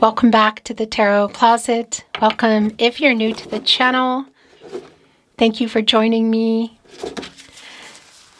Welcome back to the Tarot Closet. Welcome if you're new to the channel. Thank you for joining me.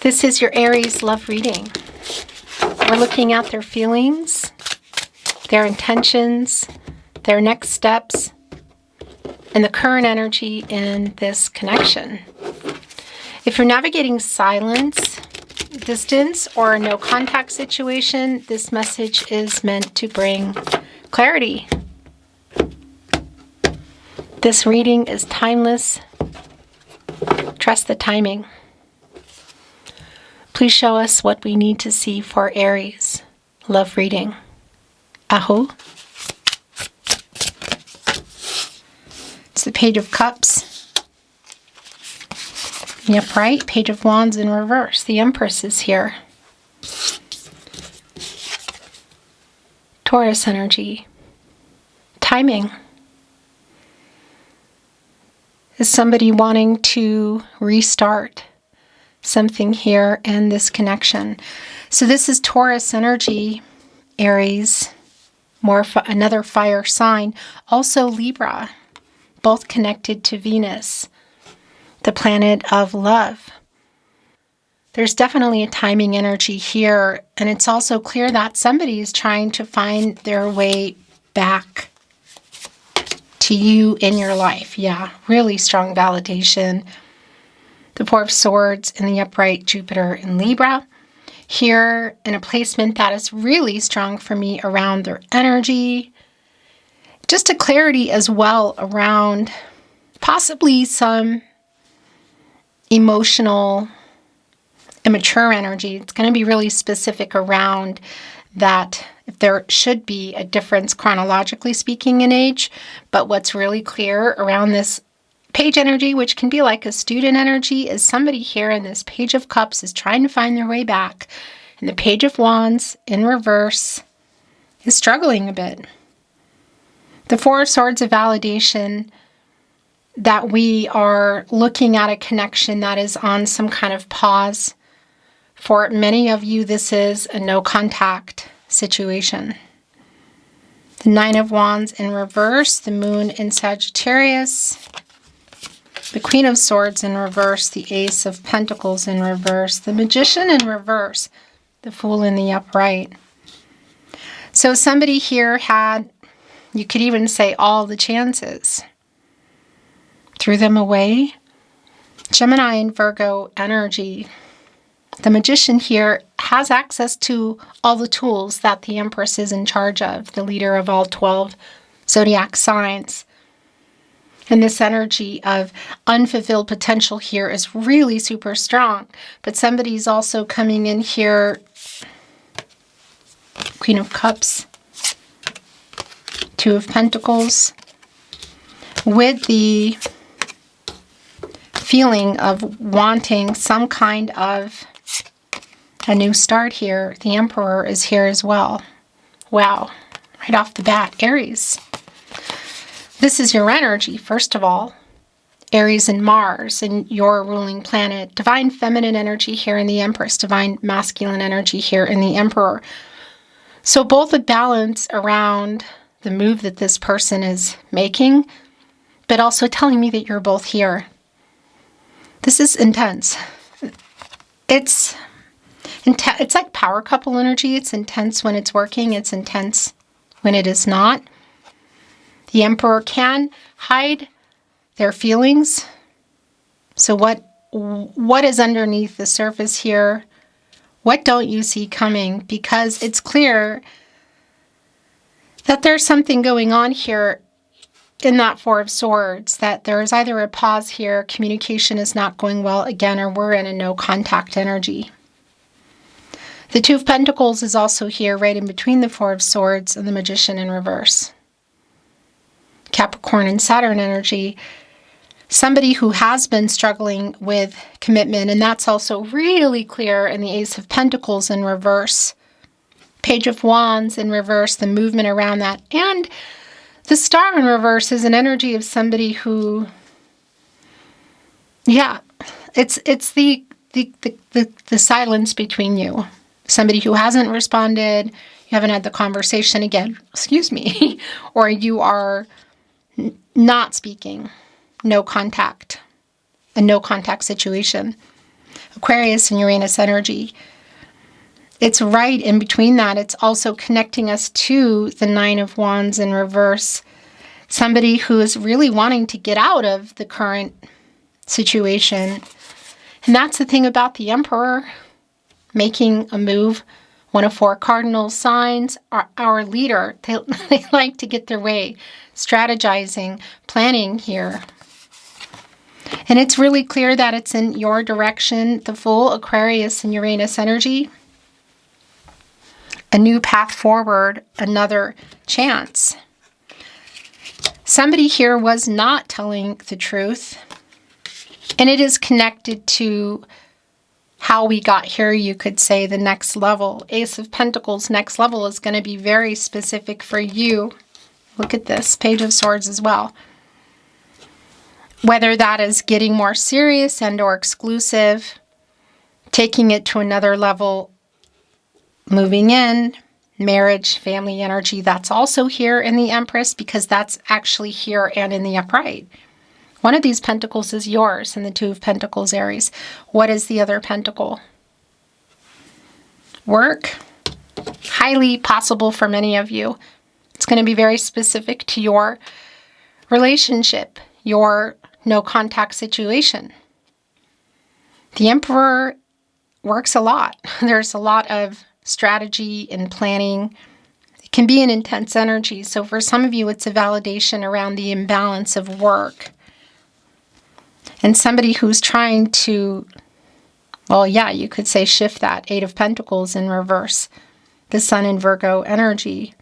This is your Aries love reading. We're looking at their feelings, their intentions, their next steps, and the current energy in this connection. If you're navigating silence, distance, or a no contact situation, this message is meant to bring clarity. This reading is timeless. Trust the timing. Please show us what we need to see for Aries love reading. Aho. It's the Page of Cups. The upright, Page of Wands in reverse. The Empress is here. Taurus energy. Timing. Is somebody wanting to restart something here in this connection? So this is Taurus energy, Aries, another fire sign. Also Libra, both connected to Venus, the planet of love. There's definitely a timing energy here, and it's also clear that somebody is trying to find their way back to you in your life. Yeah, really strong validation. The Four of Swords in the upright, Jupiter in Libra. Here in a placement that is really strong for me around their energy. Just a clarity as well around possibly some emotional immature energy. It's going to be really specific around that, if there should be a difference chronologically speaking in age, but what's really clear around this page energy, which can be like a student energy, is somebody here in this Page of Cups is trying to find their way back, and the Page of Wands in reverse is struggling a bit. The Four of Swords of validation, that we are looking at a connection that is on some kind of pause. For many of you, this is a no contact situation. The Nine of Wands in reverse, the Moon in Sagittarius, the Queen of Swords in reverse, the Ace of Pentacles in reverse, the Magician in reverse, the Fool in the upright. So somebody here had, you could even say, all the chances. Threw them away. Gemini and Virgo energy. The Magician here has access to all the tools that the Empress is in charge of, the leader of all 12 zodiac signs. And this energy of unfulfilled potential here is really super strong. But somebody's also coming in here, Queen of Cups, Two of Pentacles, with the feeling of wanting some kind of a new start here. The Emperor is here as well. Wow. Right off the bat, Aries. This is your energy, first of all. Aries and Mars and your ruling planet. Divine feminine energy here in the Empress. Divine masculine energy here in the Emperor. So both a balance around the move that this person is making, but also telling me that you're both here. This is intense. It's like power couple energy. It's intense when it's working. It's intense when it is not. The Emperor can hide their feelings. So what is underneath the surface here? What don't you see coming? Because it's clear that there's something going on here in that Four of Swords, that there is either a pause here, communication is not going well again, or we're in a no contact energy. The Two of Pentacles is also here, right in between the Four of Swords and the Magician in reverse. Capricorn and Saturn energy. Somebody who has been struggling with commitment, and that's also really clear in the Ace of Pentacles in reverse. Page of Wands in reverse, the movement around that. And the Star in reverse is an energy of somebody who, yeah, it's the silence between you. Somebody who hasn't responded, you haven't had the conversation again, excuse me, or you are not speaking, no contact, a no contact situation. Aquarius and Uranus energy. It's right in between that. It's also connecting us to the Nine of Wands in reverse. Somebody who is really wanting to get out of the current situation. And that's the thing about the Emperor, making a move. One of 4 cardinal signs are our leader. They like to get their way, strategizing, planning here. And it's really clear that it's in your direction, the full Aquarius and Uranus energy. A new path forward, another chance. Somebody here was not telling the truth. And it is connected to how we got here, you could say, the next level. Ace of Pentacles, next level, is going to be very specific for you. Look at this, Page of Swords as well. Whether that is getting more serious and or exclusive, taking it to another level, moving in, marriage, family energy, that's also here in the Empress, because that's actually here and in the upright. One of these pentacles is yours in the Two of Pentacles, Aries. What is the other pentacle? Work. Highly possible for many of you. It's going to be very specific to your relationship, your no contact situation. The Emperor works a lot. There's a lot of strategy and planning. It can be an intense energy. So for some of you, it's a validation around the imbalance of work. And somebody who's trying to, well, yeah, you could say shift that. 8 of Pentacles in reverse. The Sun in Virgo energy.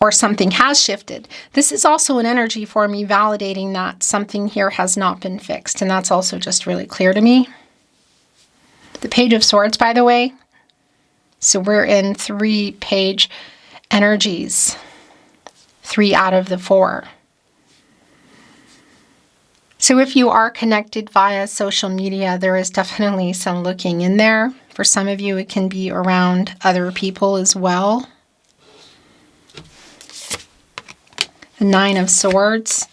Or something has shifted. This is also an energy for me validating that something here has not been fixed. And that's also just really clear to me. The Page of Swords, by the way. So we're in 3-page energies. 3 out of the 4. So if you are connected via social media, there is definitely some looking in there. For some of you, it can be around other people as well. The 9 of Swords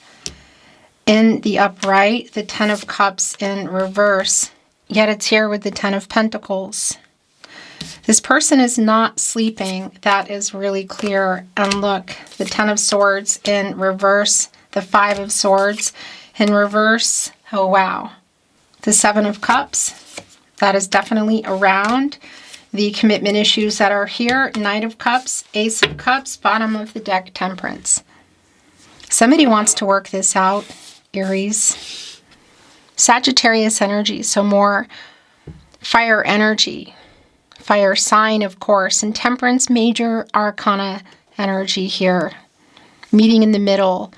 in the upright, the 10 of Cups in reverse, yet it's here with the 10 of Pentacles. This person is not sleeping. That is really clear. And look, the 10 of Swords in reverse, the 5 of Swords in reverse. Oh, wow. The 7 of Cups, that is definitely around the commitment issues that are here. Knight of Cups, Ace of Cups, bottom of the deck, Temperance. Somebody wants to work this out, Aries. Sagittarius energy, so more fire energy. Fire sign, of course, and Temperance, major arcana energy here. Meeting in the middle,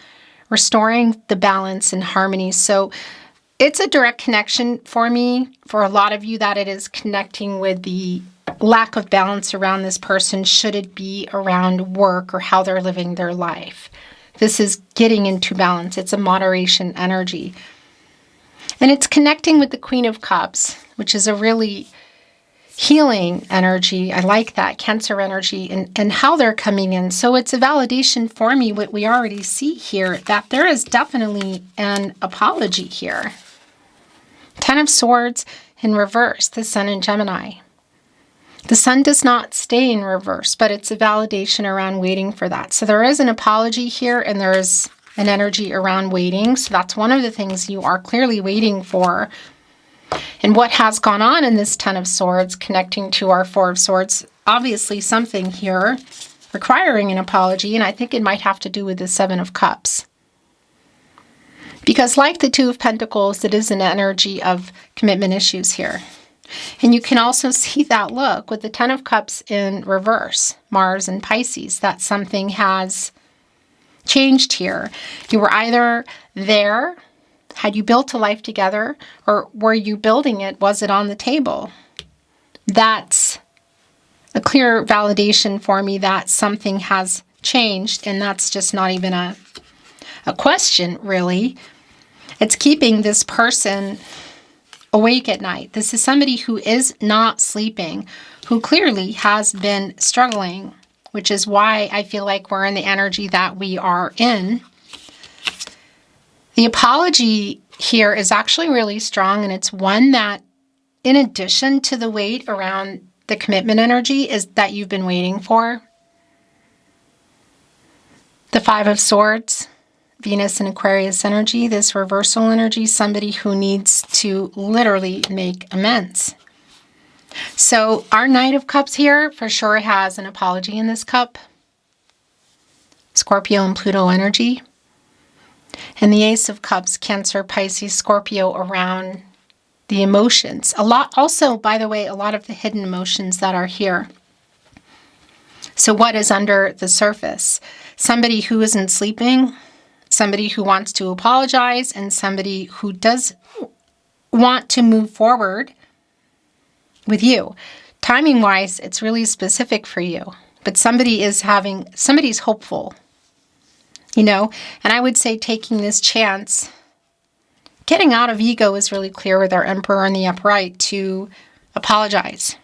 restoring the balance and harmony. So it's a direct connection for me, for a lot of you, that it is connecting with the lack of balance around this person, should it be around work or how they're living their life. This is getting into balance. It's a moderation energy. And it's connecting with the Queen of Cups, which is a really healing energy. I like that, Cancer energy, and how they're coming in. So it's a validation for me, what we already see here, that there is definitely an apology here. 10 of Swords in reverse, the Sun in Gemini. The Sun does not stay in reverse, but it's a validation around waiting for that. So there is an apology here, and there is an energy around waiting. So that's one of the things you are clearly waiting for. And what has gone on in this 10 of Swords, connecting to our 4 of Swords, obviously something here requiring an apology, and I think it might have to do with the 7 of Cups. Because like the 2 of Pentacles, it is an energy of commitment issues here. And you can also see that look with the 10 of Cups in reverse, Mars and Pisces, that something has changed here. You were either there, had you built a life together, or were you building it? Was it on the table? That's a clear validation for me that something has changed, and that's just not even a question, really. It's keeping this person awake at night. This is somebody who is not sleeping, who clearly has been struggling, which is why I feel like we're in the energy that we are in. The apology here is actually really strong, and it's one that, in addition to the weight around the commitment energy, is that you've been waiting for. The Five of Swords, Venus and Aquarius energy, this reversal energy, somebody who needs to literally make amends. So our Knight of Cups here for sure has an apology in this cup. Scorpio and Pluto energy. And the Ace of Cups, Cancer, Pisces, Scorpio, around the emotions. A lot, also, by the way, a lot of the hidden emotions that are here. So what is under the surface? Somebody who isn't sleeping, somebody who wants to apologize, and somebody who does want to move forward with you. Timing-wise, it's really specific for you. But somebody's hopeful, you know? And I would say taking this chance, getting out of ego is really clear with our Emperor in the upright to apologize.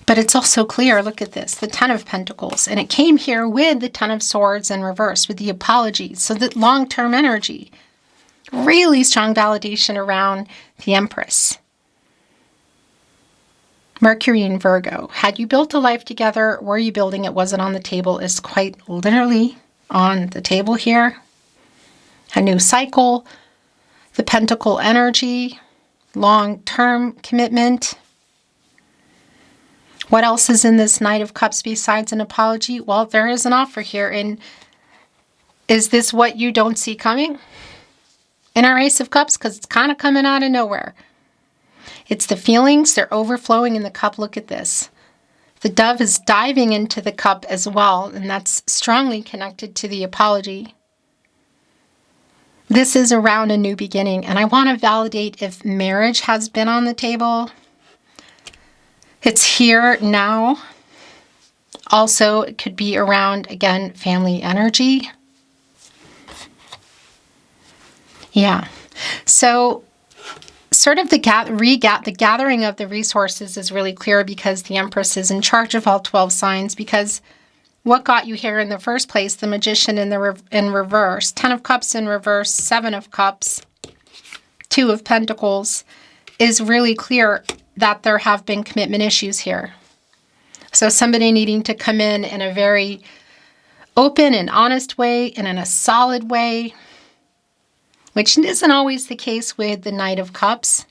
But it's also clear, look at this, the Ten of Pentacles. And it came here with the Ten of Swords in reverse, with the apology. So that long-term energy, really strong validation around the Empress. Mercury and Virgo. Had you built a life together? Were you building it? Was it on the table? Is quite literally on the table here. A new cycle. The Pentacle energy. Long-term commitment. What else is in this Knight of Cups besides an apology? Well, there is an offer here. And is this what you don't see coming in our Ace of Cups? Because it's kind of coming out of nowhere. It's the feelings, they're overflowing in the cup. Look at this. The dove is diving into the cup as well, and that's strongly connected to the apology. This is around a new beginning, and I want to validate if marriage has been on the table. It's here now. Also, it could be around, again, family energy. Yeah. So sort of the gathering of the resources is really clear because the Empress is in charge of all 12 signs, because what got you here in the first place, the Magician in reverse, 10 of Cups in reverse, 7 of Cups, 2 of Pentacles, is really clear that there have been commitment issues here. So somebody needing to come in a very open and honest way and in a solid way, which isn't always the case with the Knight of Cups.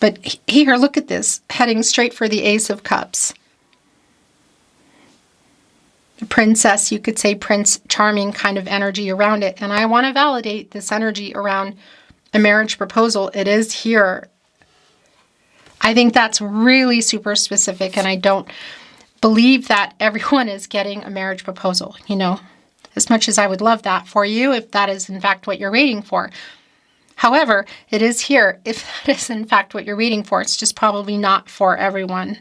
But here, look at this, heading straight for the Ace of Cups. The Princess, you could say Prince Charming kind of energy around it. And I want to validate this energy around a marriage proposal. It is here. I think that's really super specific, and I don't believe that everyone is getting a marriage proposal, you know. As much as I would love that for you, if that is in fact what you're waiting for. However, it is here if that is in fact what you're waiting for. It's just probably not for everyone.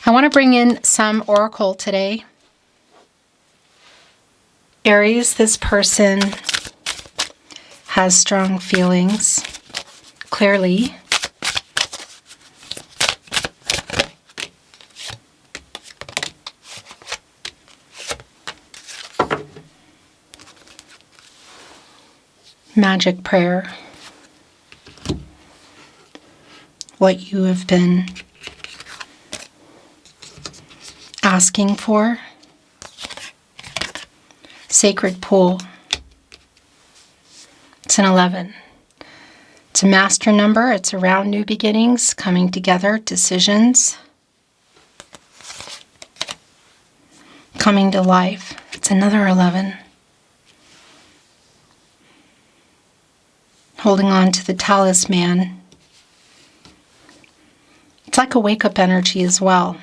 I want to bring in some oracle today. Aries, this person has strong feelings, clearly. Magic prayer. What you have been asking for. Sacred pool. It's an 11. It's a master number. It's around new beginnings, coming together, decisions, coming to life. It's another 11. Holding on to the talisman. It's like a wake-up energy as well.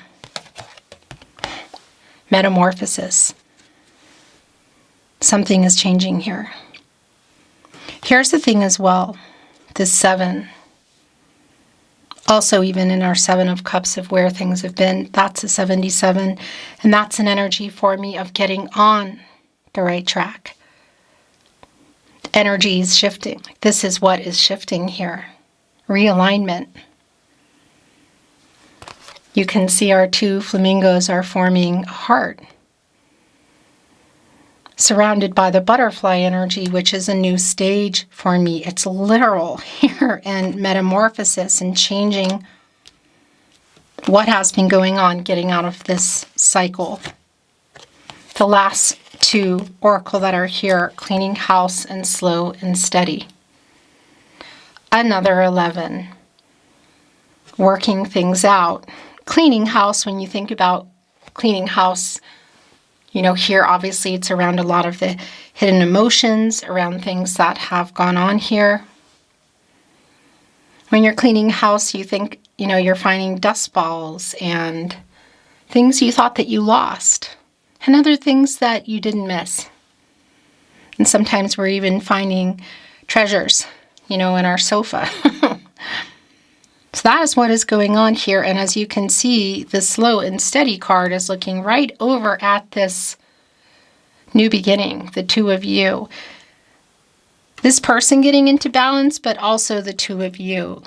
Metamorphosis. Something is changing here. Here's the thing as well. This 7. Also, even in our 7 of Cups of where things have been, that's a 77. And that's an energy for me of getting on the right track. Energy is shifting. This is what is shifting here. Realignment. You can see our two flamingos are forming a heart, surrounded by the butterfly energy, which is a new stage for me. It's literal here, and metamorphosis and changing what has been going on, getting out of this cycle. The last two oracle that are here, cleaning house and slow and steady. Another 11, working things out. Cleaning house, when you think about cleaning house, you know, here obviously it's around a lot of the hidden emotions, around things that have gone on here. When you're cleaning house, you think, you know, you're finding dust balls and things you thought that you lost and other things that you didn't miss. And sometimes we're even finding treasures, you know, in our sofa. So that is what is going on here. And as you can see, the slow and steady card is looking right over at this new beginning, the two of you. This person getting into balance, but also the two of you.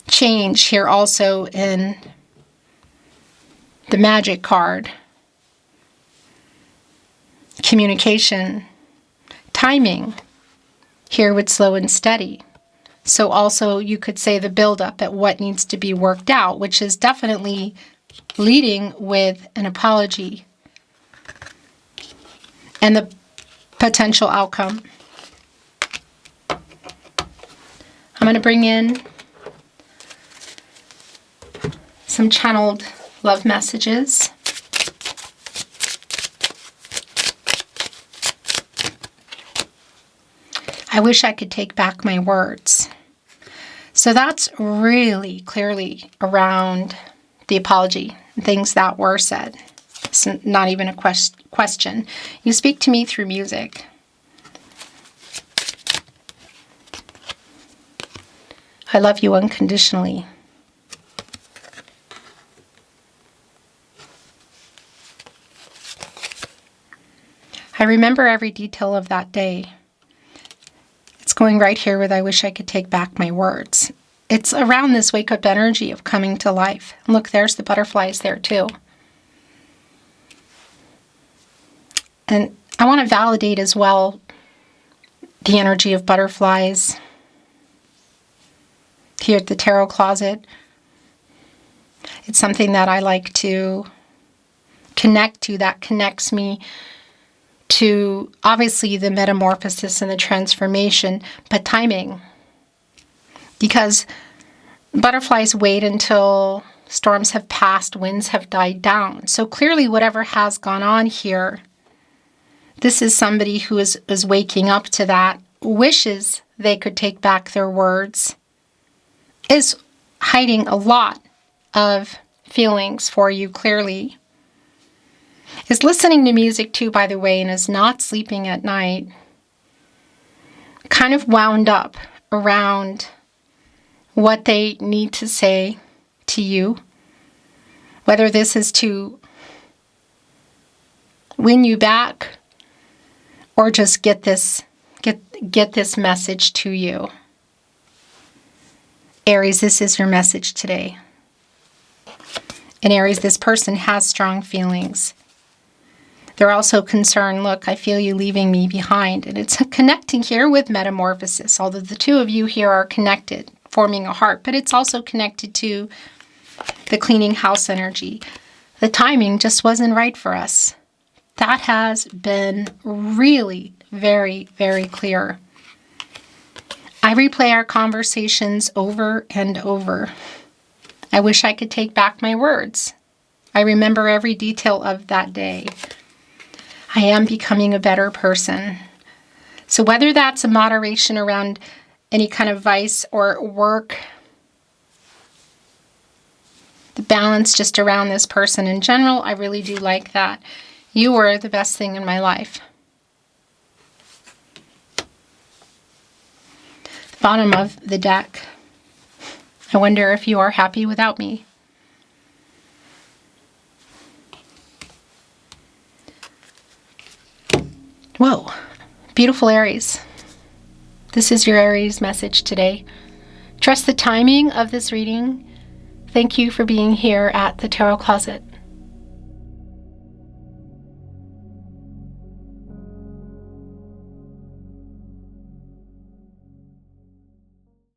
Change here also in the magic card. Communication. Timing here with slow and steady. So also you could say the buildup at what needs to be worked out, which is definitely leading with an apology and the potential outcome. I'm going to bring in some channeled love messages. I wish I could take back my words. So that's really clearly around the apology, things that were said. It's not even a question. You speak to me through music. I love you unconditionally. I remember every detail of that day. It's going right here with I wish I could take back my words. It's around this wake-up energy of coming to life. Look, there's the butterflies there too. And I want to validate as well the energy of butterflies here at the tarot closet. It's something that I like to connect to, that connects me to obviously the metamorphosis and the transformation, but timing. Because butterflies wait until storms have passed, winds have died down. So clearly whatever has gone on here, this is somebody who is waking up to that, wishes they could take back their words, is hiding a lot of feelings for you clearly. Is listening to music too, by the way, and is not sleeping at night. Kind of wound up around what they need to say to you. Whether this is to win you back or just get this message to you. Aries, this is your message today. And Aries, this person has strong feelings. They're also concerned, look, I feel you leaving me behind. And it's connecting here with metamorphosis, although the two of you here are connected, forming a heart, but it's also connected to the cleaning house energy. The timing just wasn't right for us. That has been really very, very clear. I replay our conversations over and over. I wish I could take back my words. I remember every detail of that day. I am becoming a better person. So whether that's a moderation around any kind of vice or work, the balance just around this person in general, I really do like that. You were the best thing in my life. The bottom of the deck. I wonder if you are happy without me. Whoa, beautiful Aries. This is your Aries message today. Trust the timing of this reading Thank you for being here at the Tarot Closet.